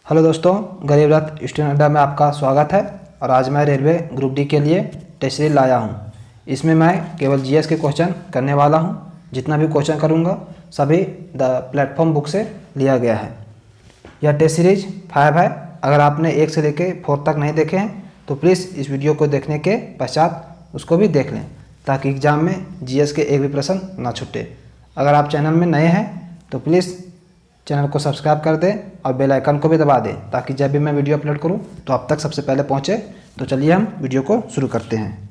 Hello दोस्तों, गरीब रथ student अड्डा में आपका स्वागत है। और आज मैं रेलवे ग्रुप डी के लिए टेस्ट सीरीज लाया हूँ। इसमें मैं केवल जीएस के क्वेश्चन करने वाला हूँ। जितना भी क्वेश्चन करूँगा सभी द प्लेटफॉर्म बुक से लिया गया है। यह टेस्ट सीरीज 5 है। अगर आपने 1 से लेकर 4 तक नहीं देखे हैं तो प्लीज़ इस वीडियो को देखने के पश्चात उसको भी देख लें, ताकि एग्ज़ाम में जीएस के एक भी प्रश्न ना छूटे। अगर आप चैनल में नए हैं तो प्लीज़ चैनल को सब्सक्राइब कर दें और बेल आइकन को भी दबा दें, ताकि जब भी मैं वीडियो अपलोड करूं तो आप तक सबसे पहले पहुंचे। तो चलिए हम वीडियो को शुरू करते हैं।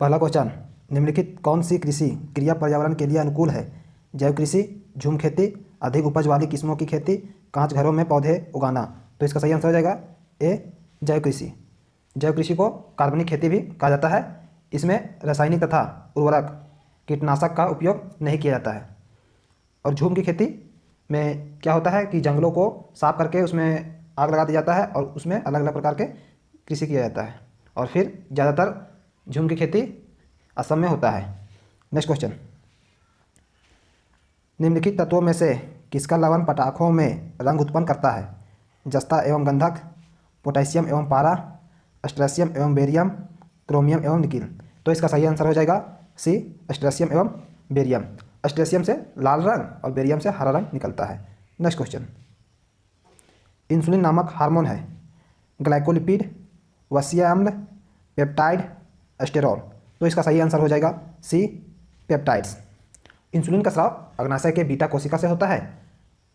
पहला क्वेश्चन, निम्नलिखित कौन सी कृषि क्रिया पर्यावरण के लिए अनुकूल है? जैव कृषि, झूम खेती, अधिक उपज वाली किस्मों की खेती, कांच घरों में पौधे उगाना। तो इसका सही आंसर हो जाएगा ए, जैव कृषि। जैव कृषि को कार्बनिक खेती भी कहा जाता है। इसमें रासायनिक तथा उर्वरक कीटनाशक का उपयोग नहीं किया जाता है। और झूम की खेती में क्या होता है कि जंगलों को साफ करके उसमें आग लगा दिया जाता है और उसमें अलग अलग प्रकार के कृषि किया जाता है। और फिर ज़्यादातर झूम की खेती असम में होता है। नेक्स्ट क्वेश्चन, निम्नलिखित तत्वों में से किसका लवण पटाखों में रंग उत्पन्न करता है? जस्ता एवं गंधक, पोटेशियम एवं पारा, स्ट्रेशियम एवं बेरियम, क्रोमियम एवं निकिल। तो इसका सही आंसर हो जाएगा सी, स्ट्रेशियम एवं बेरियम। स्ट्रेशियम से लाल रंग और बेरियम से हरा रंग निकलता है। नेक्स्ट क्वेश्चन, इंसुलिन नामक हार्मोन है ग्लाइकोलिपिड, वसीय अम्ल, पेप्टाइड, स्टेरॉल। तो इसका सही आंसर हो जाएगा सी, पेप्टाइड्स। इंसुलिन का स्राव अग्नाशय के बीटा कोशिका से होता है।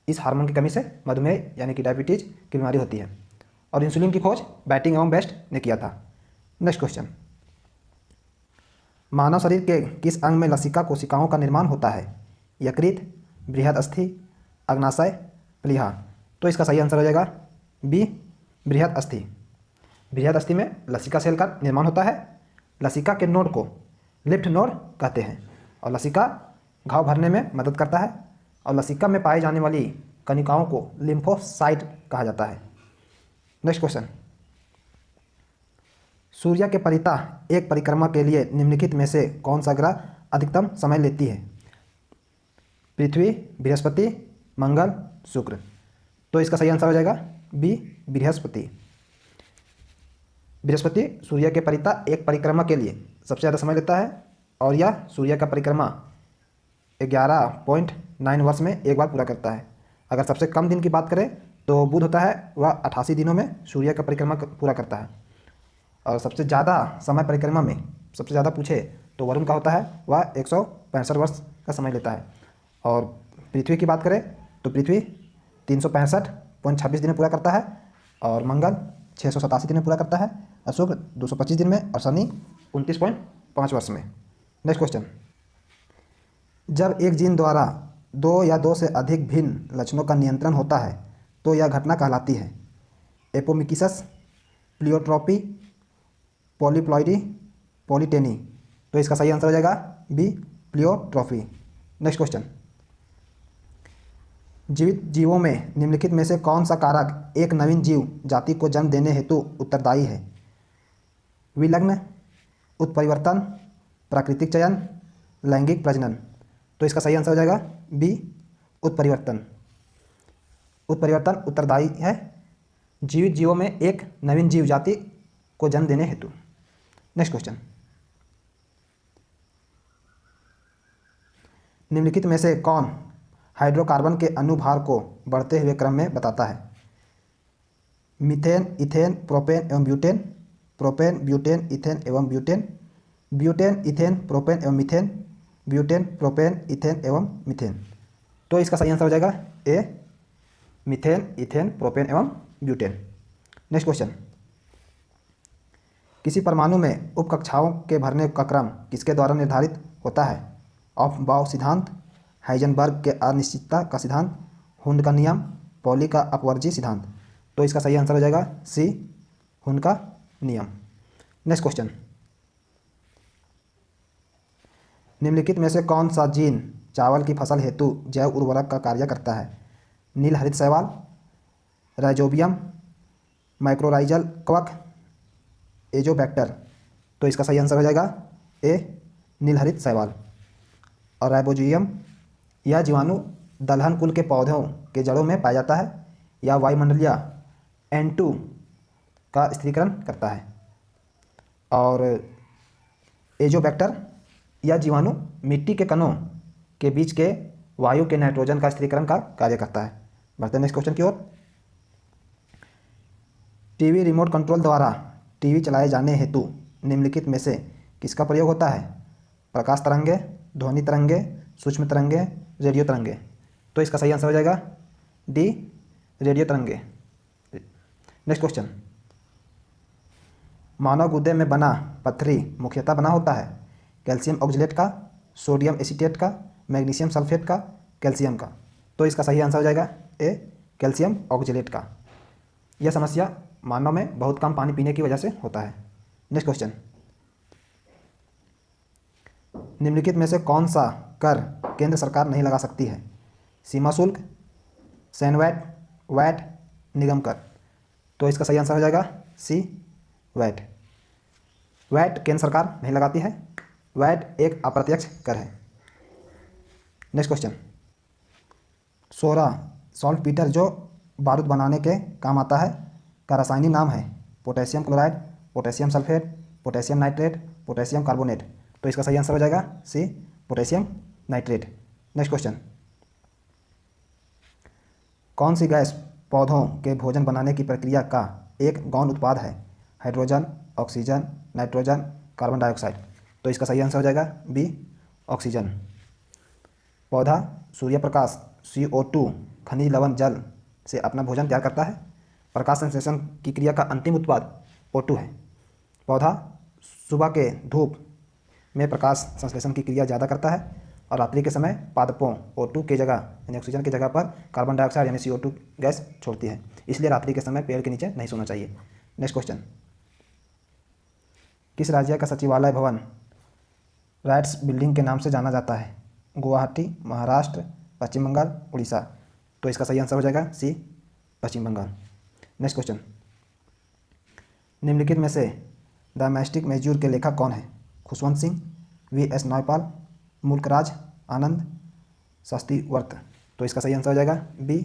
इस हार्मोन की कमी से मधुमेह यानी कि डायबिटीज की बीमारी होती है। और इंसुलिन की खोज बैटिंग एवं बेस्ट ने किया था। नेक्स्ट क्वेश्चन, मानव शरीर के किस अंग में लसिका कोशिकाओं का निर्माण होता है? यकृत, बृहद अस्थि, अग्नाशय, प्लीहा। तो इसका सही आंसर हो जाएगा बी, बृहद अस्थि। बृहद अस्थि में लसिका सेल का निर्माण होता है। लसिका के नोड को लिफ्ट नोड कहते हैं। और लसिका घाव भरने में मदद करता है। और लसिका में पाई जाने वाली कणिकाओं को लिम्फोसाइट कहा जाता है। नेक्स्ट क्वेश्चन, सूर्य के परितः एक परिक्रमा के लिए निम्नलिखित में से कौन सा ग्रह अधिकतम समय लेती है? पृथ्वी, बृहस्पति, मंगल, शुक्र। तो इसका सही आंसर हो जाएगा बी, बृहस्पति। बृहस्पति सूर्य के परितः एक परिक्रमा के लिए सबसे ज़्यादा समय लेता है। और यह सूर्य का परिक्रमा 11.9 वर्ष में एक बार पूरा करता है। अगर सबसे कम दिन की बात करें तो बुध होता है, वह 88 दिनों में सूर्य का परिक्रमा पूरा करता है। और सबसे ज़्यादा समय परिक्रमा में सबसे ज़्यादा पूछे तो वरुण का होता है, वह 165 वर्ष का समय लेता है। और पृथ्वी की बात करें तो पृथ्वी 365.26 दिन में पूरा करता है। और मंगल 687 दिन में पूरा करता है। और शुक्र 225 दिन में। और शनि 29.5 वर्ष में। नेक्स्ट क्वेश्चन, जब एक जीन द्वारा 2 या 2 से अधिक भिन्न लक्षणों का नियंत्रण होता है तो यह घटना कहलाती है? एपोमिकिसस, प्लियोट्रॉपी, पॉलीप्लॉइडी, पॉलीटेनी। तो इसका सही आंसर हो जाएगा बी, प्लियोट्रॉफी। नेक्स्ट क्वेश्चन, जीवित जीवों में निम्नलिखित में से कौन सा कारक एक नवीन जीव जाति को जन्म देने हेतु उत्तरदायी है? विलग्न, उत्परिवर्तन, प्राकृतिक चयन, लैंगिक प्रजनन। तो इसका सही आंसर हो जाएगा बी, उत्परिवर्तन। उत्परिवर्तन उत्तरदायी है जीवित जीवों में एक नवीन जीव जाति को जन्म देने हेतु। नेक्स्ट क्वेश्चन, निम्नलिखित में से कौन हाइड्रोकार्बन के अनुभार को बढ़ते हुए क्रम में बताता है? मीथेन, इथेन, प्रोपेन एवं ब्यूटेन, प्रोपेन, ब्यूटेन, इथेन एवं ब्यूटेन, ब्यूटेन, इथेन, प्रोपेन एवं मीथेन, ब्यूटेन, प्रोपेन, इथेन एवं मीथेन। तो इसका सही आंसर हो जाएगा ए, मीथेन, इथेन, प्रोपेन एवं ब्यूटेन। नेक्स्ट क्वेश्चन, किसी परमाणु में उपकक्षाओं के भरने का क्रम किसके द्वारा निर्धारित होता है? ऑफ-बाउ सिद्धांत, हाइजेनबर्ग के अनिश्चितता का सिद्धांत, हुंड का नियम, पॉली का अपवर्जी सिद्धांत। तो इसका सही आंसर हो जाएगा सी, हुंड का नियम। नेक्स्ट क्वेश्चन, निम्नलिखित में से कौन सा जीन चावल की फसल हेतु जैव उर्वरक का कार्य करता है? नील हरित शैवाल, राइजोबियम, माइक्रोराइजल कवक, एजोबैक्टर। तो इसका सही आंसर हो जाएगा ए, नीलहरित शैवाल। और राइबोजियम, यह जीवाणु दलहन कुल के पौधों के जड़ों में पाया जाता है। या वायुमंडलीय N2 का स्थिरीकरण करता है, और एजोबैक्टर या जीवाणु मिट्टी के कणों के बीच के वायु के नाइट्रोजन का स्थिरीकरण का कार्य करता है। बढ़ते हैं नेक्स्ट क्वेश्चन की ओर। टीवी रिमोट कंट्रोल द्वारा टीवी चलाए जाने हेतु निम्नलिखित में से किसका प्रयोग होता है? प्रकाश तरंगे, ध्वनि तरंगे, सूक्ष्म तरंगे, रेडियो तरंगे। तो इसका सही आंसर हो जाएगा डी, रेडियो तरंगे। नेक्स्ट क्वेश्चन, मानव गुर्दे में बना पत्थरी मुख्यतः बना होता है कैल्शियम ऑक्जेलेट का, सोडियम एसीटेट का, मैग्नीशियम सल्फेट का, कैल्शियम का। तो इसका सही आंसर हो जाएगा ए, कैल्शियम ऑक्जेलेट का। यह समस्या मानव में बहुत कम पानी पीने की वजह से होता है। नेक्स्ट क्वेश्चन, निम्नलिखित में से कौन सा कर केंद्र सरकार नहीं लगा सकती है? सीमा शुल्क, सैनवैट, वैट, निगम कर। तो इसका सही आंसर हो जाएगा सी, वैट। वैट केंद्र सरकार नहीं लगाती है, वैट एक अप्रत्यक्ष कर है। नेक्स्ट क्वेश्चन, सोरा सॉल्टपीटर जो बारूद बनाने के काम आता है का रासायनिक नाम है potassium chloride, potassium sulphate, potassium nitrate, potassium carbonate. तो इसका सही आंसर हो जाएगा सी, पोटेशियम नाइट्रेट। नेक्स्ट क्वेश्चन, कौन सी गैस पौधों के भोजन बनाने की प्रक्रिया का एक गौण उत्पाद है? Hydrogen, oxygen, nitrogen, carbon dioxide. तो इसका सही आंसर हो जाएगा बी, ऑक्सीजन। पौधा सूर्य प्रकाश CO2 खनिज लवण जल से अपना भोजन तैयार करता है। प्रकाश संश्लेषण की क्रिया का अंतिम उत्पाद O2 है। पौधा सुबह के धूप में प्रकाश संश्लेषण की क्रिया ज़्यादा करता है और रात्रि के समय पादपों O2 के जगह यानी ऑक्सीजन की जगह पर कार्बन डाइऑक्साइड यानी CO2 गैस छोड़ती है, इसलिए रात्रि के समय पेड़ के नीचे नहीं सोना चाहिए। नेक्स्ट क्वेश्चन, किस राज्य का सचिवालय भवन राइट्स बिल्डिंग के नाम से जाना जाता है? गुवाहाटी, महाराष्ट्र, पश्चिम बंगाल, उड़ीसा। तो इसका सही आंसर हो जाएगा सी, पश्चिम बंगाल। नेक्स्ट क्वेश्चन, निम्नलिखित में से द मैस्टिक मैज्यूर के लेखक कौन है? खुशवंत सिंह, V.S. नायपाल, मुल्कराज आनंद, शास्त्रीवर्त। तो इसका सही आंसर हो जाएगा बी,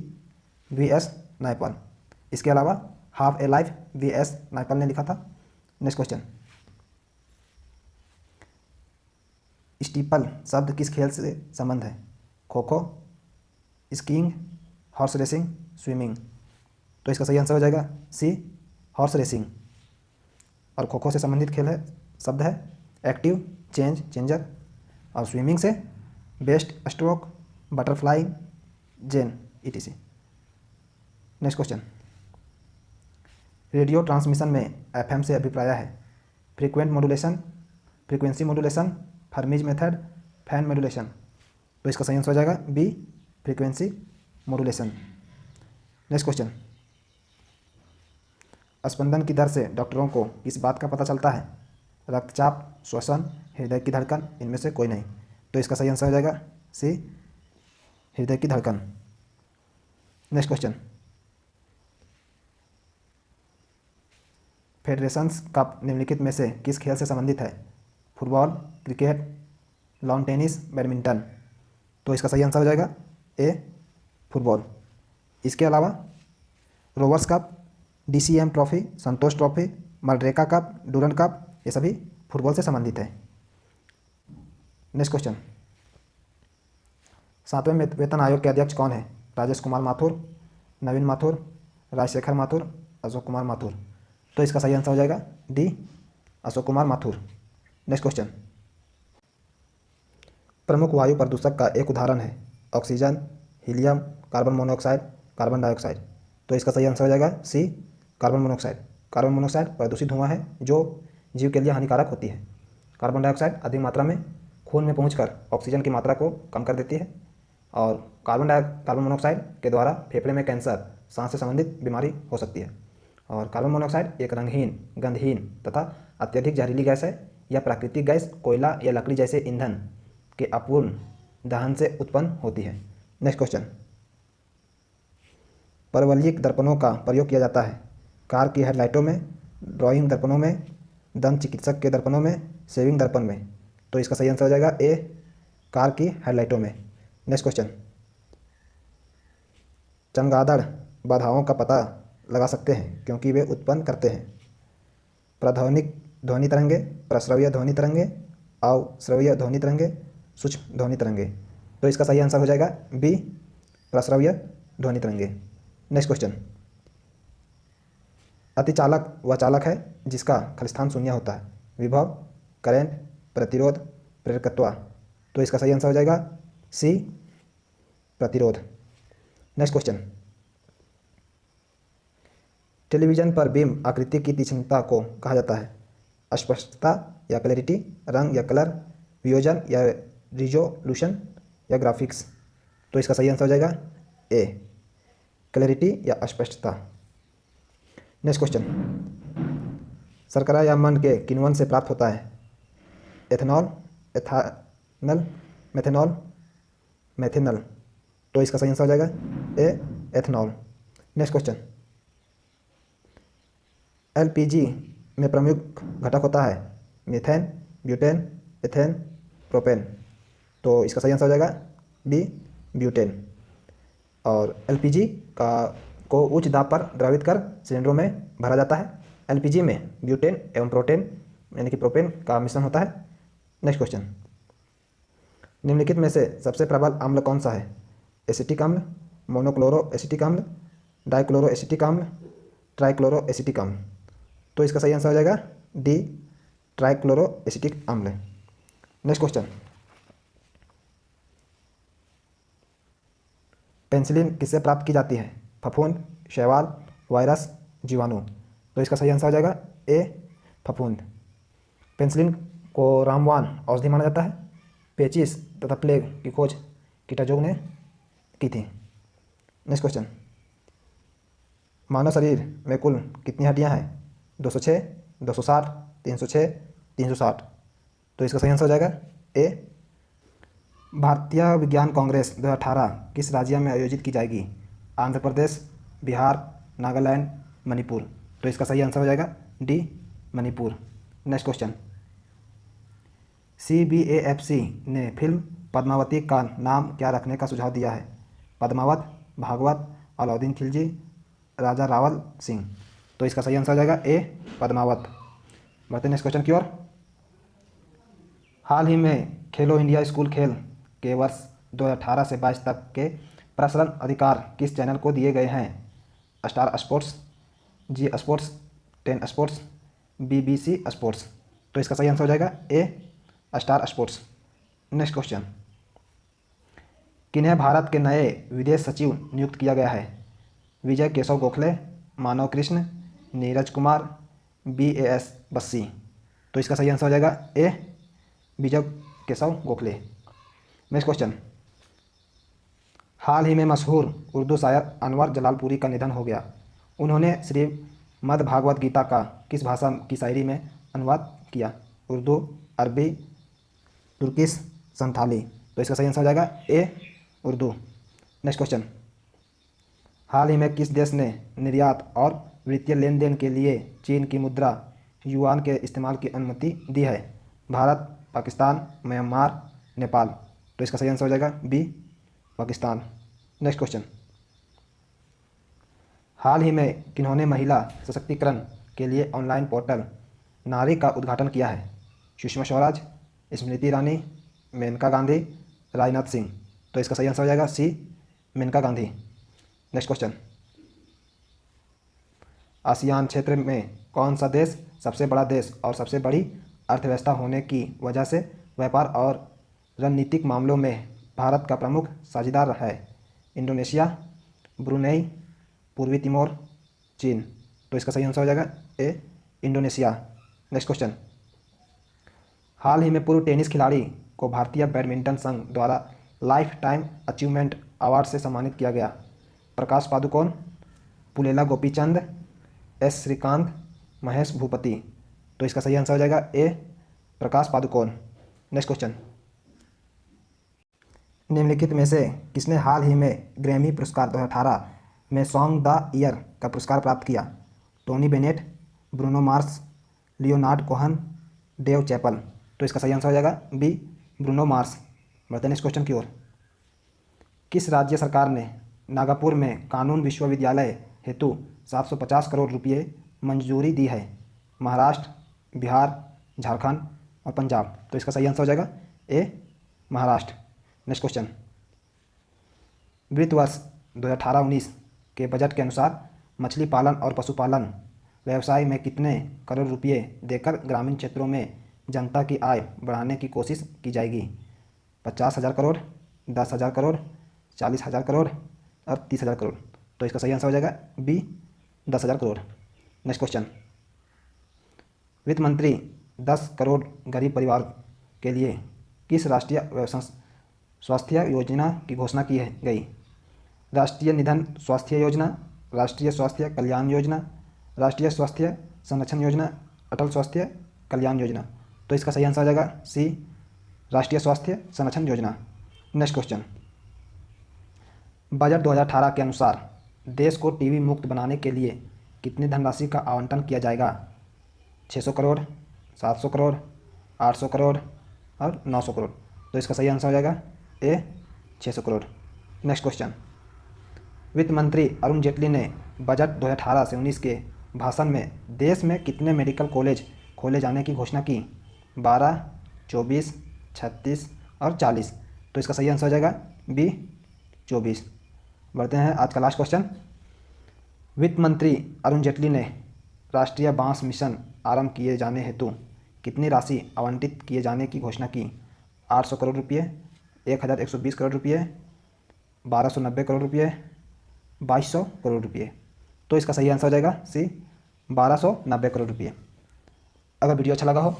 V.S. नायपाल। इसके अलावा हाफ ए लाइफ V.S. नायपाल ने लिखा था। नेक्स्ट क्वेश्चन, स्टीपल शब्द किस खेल से संबंध है? Kho kho, skiing, horse racing, swimming. तो इसका सही आंसर हो जाएगा सी, हॉर्स रेसिंग। और खो खो से संबंधित खेल है शब्द है एक्टिव, चेंज, चेंजर, और स्विमिंग से बेस्ट स्ट्रोक, बटरफ्लाई, जेन, etc। Next question, radio transmission में FM से अभिप्राय है frequent modulation, frequency modulation, Fermi's method, fan modulation. तो इसका सही आंसर हो जाएगा B, frequency modulation. Next question, स्पंदन की दर से डॉक्टरों को किस बात का पता चलता है? रक्तचाप, श्वसन, हृदय की धड़कन, इनमें से कोई नहीं। तो इसका सही आंसर हो जाएगा सी, हृदय की धड़कन। नेक्स्ट क्वेश्चन, फेडरेशंस कप निम्नलिखित में से किस खेल से संबंधित है? Football, cricket, lawn tennis, badminton. तो इसका सही आंसर हो जाएगा ए, फुटबॉल। इसके अलावा रोवर्स कप, DCM ट्रॉफी, संतोष ट्रॉफी, मलरेका कप, डूरन कप, ये सभी फुटबॉल से संबंधित है। नेक्स्ट क्वेश्चन, 7वें वेतन आयोग के अध्यक्ष कौन है? राजेश कुमार माथुर, नवीन माथुर, राजशेखर माथुर, अशोक कुमार माथुर। तो इसका सही आंसर हो जाएगा D, Ashok Kumar Mathur. Next question, प्रमुख वायु प्रदूषक का एक उदाहरण है oxygen, helium, carbon monoxide, carbon dioxide. तो इसका सही आंसर हो जाएगा सी, कार्बन मोनोऑक्साइड। कार्बन मोनोऑक्साइड प्रदूषित धुआं है जो जीव के लिए हानिकारक होती है। कार्बन डाइऑक्साइड अधिक मात्रा में खून में पहुंचकर ऑक्सीजन की मात्रा को कम कर देती है, और कार्बन मोनोऑक्साइड के द्वारा फेफड़े में कैंसर, सांस से संबंधित बीमारी हो सकती है। और कार्बन मोनोऑक्साइड एक रंगहीन, गंधहीन तथा अत्यधिक जहरीली गैस है। यह प्राकृतिक गैस कोयला या लकड़ी जैसे ईंधन के अपूर्ण दहन से उत्पन्न होती है। नेक्स्ट क्वेश्चन, परवलयिक दर्पणों का प्रयोग किया जाता है कार की हेडलाइटों में, ड्राइंग दर्पणों में, दंत चिकित्सक के दर्पणों में, शेविंग दर्पण में। तो इसका सही आंसर हो जाएगा ए, कार की हेडलाइटों में। नेक्स्ट क्वेश्चन, चमगादड़ बाधाओं का पता लगा सकते हैं क्योंकि वे उत्पन्न करते हैं प्राध्वनिक ध्वनि तरंगे, प्रस्रव्य ध्वनि तरंगे, अवस्रव्य ध्वनि तरंगे, सूक्ष्म ध्वनि तरंगे। तो इसका सही आंसर हो जाएगा बी, प्रस्रव्य ध्वनि तरंगे। नेक्स्ट क्वेश्चन, अतिचालक वह चालक है जिसका खलिस्थान शून्य होता है। विभव, करंट, प्रतिरोध, प्रेरकत्व। तो इसका सही आंसर हो जाएगा सी, प्रतिरोध। नेक्स्ट क्वेश्चन, टेलीविजन पर बीम आकृति की तीक्ष्णता को कहा जाता है। अस्पष्टता या क्लैरिटी, रंग या कलर, वियोजन या रिजोल्यूशन या ग्राफिक्स। तो इसका सही आंसर हो जाएगा ए, क्लैरिटी या अस्पष्टता। नेक्स्ट क्वेश्चन, शर्करा या मंड के किण्वन से प्राप्त होता है। Ethanol, ethanal, methanol, methanal. तो इसका सही आंसर हो जाएगा A, ethanol. Next question, LPG में प्रमुख घटक होता है मीथेन, ब्यूटेन, एथेन, प्रोपेन। तो इसका सही आंसर हो जाएगा बी, ब्यूटेन। और एलपीजी को उच्च दाब पर द्रवित कर सिलेंडरों में भरा जाता है। एलपीजी में ब्यूटेन एवं प्रोटेन यानी कि प्रोपेन का मिश्रण होता है। नेक्स्ट क्वेश्चन, निम्नलिखित में से सबसे प्रबल अम्ल कौन सा है। एसिटिक अम्ल, मोनोक्लोरो एसिटिक अम्ल, डाइक्लोरो एसिटिक अम्ल, ट्राइक्लोरो एसिटिक अम्ल। तो इसका सही आंसर हो जाएगा डी, ट्राइक्लोरो एसिटिक अम्ल। नेक्स्ट क्वेश्चन, पेनिसिलिन किससे प्राप्त की जाती है। फफूंद, शैवाल, वायरस, जीवाणु। तो इसका सही आंसर हो जाएगा ए, फफूंद। पेनिसिलिन को रामबाण औषधि माना जाता है। पेचिस तथा प्लेग की खोज कीटाजोग ने की थी। नेक्स्ट क्वेश्चन, मानव शरीर में कुल कितनी हड्डियां हैं। 206, 260, 306, 360। तो इसका सही आंसर हो जाएगा ए। भारतीय विज्ञान कांग्रेस 2018 किस राज्य में आयोजित की जाएगी। आंध्र प्रदेश, बिहार, नागालैंड, मणिपुर। तो इसका सही आंसर हो जाएगा D, Manipur. Next question, CBAFC ने फिल्म पद्मावती का नाम क्या रखने का सुझाव दिया है। पद्मावत, भागवत, अलाउद्दीन खिलजी, राजा रावल सिंह। तो इसका सही आंसर हो जाएगा ए, पद्मावत। बढ़ते नेक्स्ट क्वेश्चन की ओर। हाल ही में खेलो इंडिया स्कूल खेल के वर्ष 2018 से 22 तक के प्रसारण अधिकार किस चैनल को दिए गए हैं। स्टार स्पोर्ट्स, जी स्पोर्ट्स, 10 स्पोर्ट्स, BBC स्पोर्ट्स। तो इसका सही आंसर हो जाएगा ए, स्टार स्पोर्ट्स। नेक्स्ट क्वेश्चन, किन्हें भारत के नए विदेश सचिव नियुक्त किया गया है। विजय केशव गोखले, मानव कृष्ण, नीरज कुमार, BAS बस्सी। तो इसका सही आंसर हो जाएगा ए, विजय केशव गोखले। नेक्स्ट क्वेश्चन, हाल ही में मशहूर उर्दू शायर अनवर जलालपुरी का निधन हो गया। उन्होंने श्रीमद् भागवत गीता का किस भाषा की शायरी में अनुवाद किया। उर्दू, अरबी, तुर्किश, संथाली। तो इसका सही आंसर हो जाएगा ए, उर्दू। नेक्स्ट क्वेश्चन, हाल ही में किस देश ने निर्यात और वित्तीय लेन देन के लिए चीन की मुद्रा युआन के इस्तेमाल की अनुमति दी है। भारत, पाकिस्तान, म्यांमार, नेपाल। तो इसका सही आंसर हो जाएगा बी, पाकिस्तान। नेक्स्ट क्वेश्चन, हाल ही में किन्होंने महिला सशक्तिकरण के लिए ऑनलाइन पोर्टल नारी का उद्घाटन किया है। सुषमा स्वराज, स्मृति ईरानी, मेनका गांधी, राजनाथ सिंह। तो इसका सही आंसर हो जाएगा C, Maneka Gandhi. Next question, ASEAN क्षेत्र में कौन सा देश सबसे बड़ा देश और सबसे बड़ी अर्थव्यवस्था होने की वजह से व्यापार और रणनीतिक मामलों में भारत का प्रमुख साझेदार है। इंडोनेशिया, ब्रुनेई, पूर्वी तिमोर, चीन। तो इसका सही आंसर हो जाएगा ए, इंडोनेशिया। नेक्स्ट क्वेश्चन, हाल ही में पूर्व टेनिस खिलाड़ी को भारतीय बैडमिंटन संघ द्वारा लाइफ टाइम अचीवमेंट अवार्ड से सम्मानित किया गया। प्रकाश पादुकोण, पुलेला गोपीचंद, एस श्रीकांत, महेश भूपति। तो इसका सही आंसर हो जाएगा ए, प्रकाश पादुकोण। नेक्स्ट क्वेश्चन, निम्नलिखित में से किसने हाल ही में ग्रैमी पुरस्कार 2018 में सॉन्ग द ईयर का पुरस्कार प्राप्त किया। Tony Bennett, Bruno Mars, Leonard Cohen, Dave Chappelle. तो इसका सही आंसर हो जाएगा बी, ब्रूनो मार्स। बढ़ते हैं नेक्स्ट क्वेश्चन की ओर। किस राज्य सरकार ने नागपुर में कानून विश्वविद्यालय हेतु 750 करोड़ रुपये मंजूरी दी है? महाराष्ट्र, बिहार, झारखंड और पंजाब। तो इसका सही आंसर हो जाएगा ए, महाराष्ट्र। नेक्स्ट क्वेश्चन, वित्त वर्ष 2018-19 के बजट के अनुसार मछली पालन और पशुपालन व्यवसाय में कितने करोड़ रुपए देकर ग्रामीण क्षेत्रों में जनता की आय बढ़ाने की कोशिश की जाएगी? 50,000 करोड़, 10,000 करोड़, 40,000 करोड़ और 30,000 करोड़। तो इसका सही आंसर हो जाएगा बी, 10,000 करोड़। नेक्स्ट क्वेश्चन, वित्त मंत्री 10 करोड़ गरीब परिवार के लिए किस राष्ट्रीय स्वास्थ्य योजना की घोषणा की गई? राष्ट्रीय निधन स्वास्थ्य योजना, राष्ट्रीय स्वास्थ्य कल्याण योजना, राष्ट्रीय स्वास्थ्य संरक्षण योजना, अटल स्वास्थ्य कल्याण योजना। तो इसका सही आंसर हो जाएगा सी, राष्ट्रीय स्वास्थ्य संरक्षण योजना। नेक्स्ट क्वेश्चन, बजट 2018 के अनुसार देश को टीबी मुक्त बनाने के लिए कितनी धनराशि का आवंटन किया जाएगा? 600 करोड़, 700 करोड़, 800 करोड़ और 900 करोड़। तो इसका सही आंसर हो जाएगा ए, 600 करोड़। नेक्स्ट क्वेश्चन, वित्त मंत्री अरुण जेटली ने बजट 2018 से 19 के भाषण में देश में कितने मेडिकल कॉलेज खोले जाने की घोषणा की? 12, 24, 36 और 40। तो इसका सही आंसर हो जाएगा बी, 24। बढ़ते हैं आज का लास्ट क्वेश्चन, वित्त मंत्री अरुण जेटली ने राष्ट्रीय बांस मिशन आरंभ किए जाने हेतु कितनी राशि आवंटित किए जाने की घोषणा की? 800 करोड़ रुपये, 1,120 करोड़ रुपये, 1,290 करोड़ रुपये, 2,200 करोड़ रुपये। तो इसका सही आंसर हो जाएगा सी, 1,290 करोड़ रुपये। अगर वीडियो अच्छा लगा हो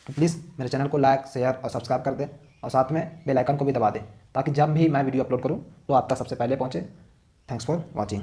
तो प्लीज़ मेरे चैनल को लाइक, शेयर और सब्सक्राइब कर दें और साथ में बेल आइकन को भी दबा दें ताकि जब भी मैं वीडियो अपलोड करूं तो आप तक सबसे पहले पहुंचे। Thanks for watching.